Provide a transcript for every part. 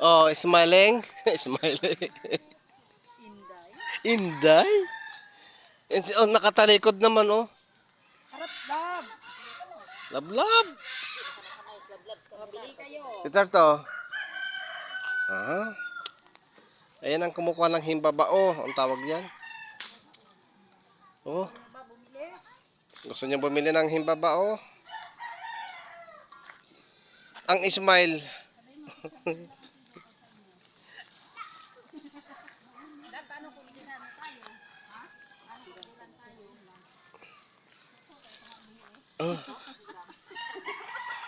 Oh, smiling. Smiling. Inday. Inday? Oh, nakatalikod naman, oh. Harap, lab. Lablab. Pabili kayo. Ito to. Ah. Ayan ang kumukuha ng himbabao. Ang tawag yan. Oh. Ano ba bumili? Gusto niyo bumili ng himbabao? Ang smile. Lab, paano kung bigyan na tayo? Ha? Paano kung bilan tayo?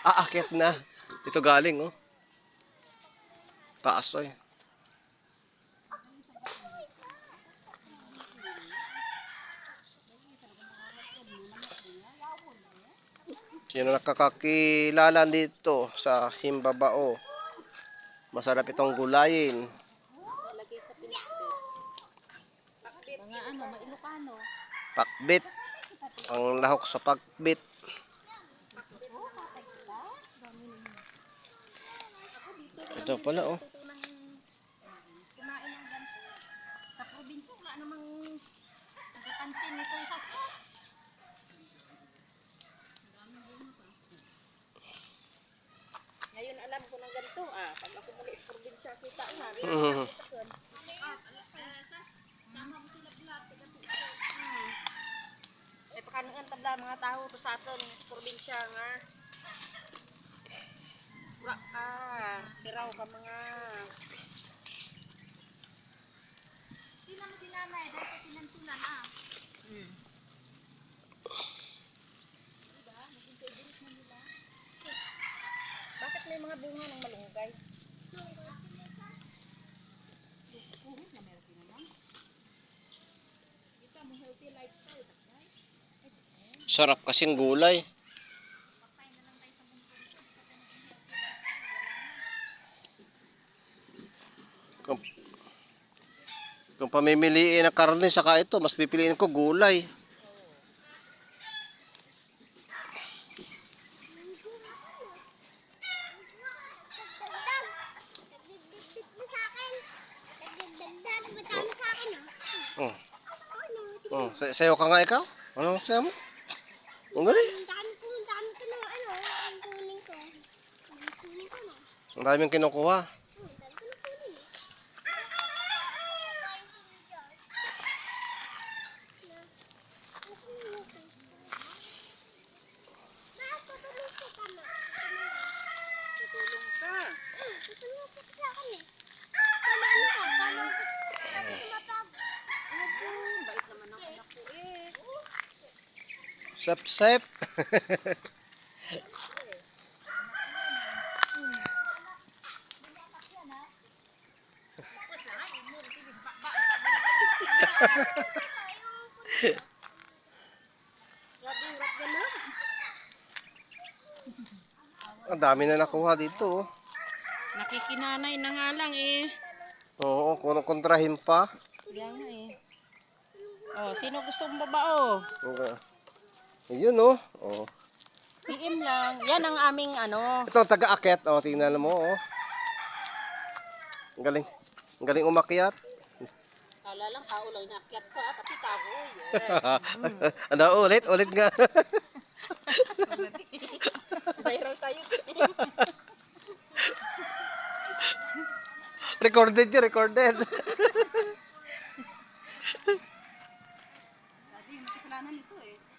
Aakit na. Ito galing, oh. Taas to, eh. Sino nakakakilala dito sa himbabao? Masarap itong gulayin. Lagay sa pinakbit. Pakbit. Mga ano, mailokano. Pakbit. Ang lahok sa pakbit. Ito pala, oh. Kumain ng ganito. Sa probinsya, wala namang nagapansin nito sa store. Ngayon alam ko ng ganito. Pag ako muli sa probinsya, kita na. Mm. Sama mo sila bilat. Pakanuan tabla mga tao to sa aton sa probinsya nga. Wala ka. Tiraw ka mga. Sila mo si nanay. Dahil pinantunan Diba? Naging favorite na nila. Bakit may mga bunga ng malunggay? Na meron din naman. Kita mo healthy lifestyle. Sarap kasing gulay. Kung, kung pamimiliin ng karne saka ito, mas pipiliin ko gulay. Nagdagdag mo sa akin. Nagdagdag, matama sa akin Oh. Oh, sayo ka nga ikaw? Ano sayo mo? Ang galing. Ang dami ko na ang kunin ko. Ang kunin ko na. Ang daming kinukuha. Ang dami ko na kunin. Bakit tutulong ko tama? Tutulong ka. Tutulong ko sa akin eh. Tama ano ka? Paano ako tumapag? Bait naman ang anak ko eh. Sep-sep. Rat na lang. Ang dami na nakuha dito, oh. Nakikinanay na nga lang eh. Oo, kontrahin pa. Yan nga eh. Sino gustong babao? Okay. Ayun, oh. Oh. PM lang. Yan ang aming ano. Ito, taga-akyat. Oh, tingnan mo, oh. Ang galing. Ang galing umakyat. Kala lang tao lang inakyat ka. Tapi tao Ano, ulit nga. Viral tayo. Recorded yun, recorded. Dati yung nakikilala nito eh.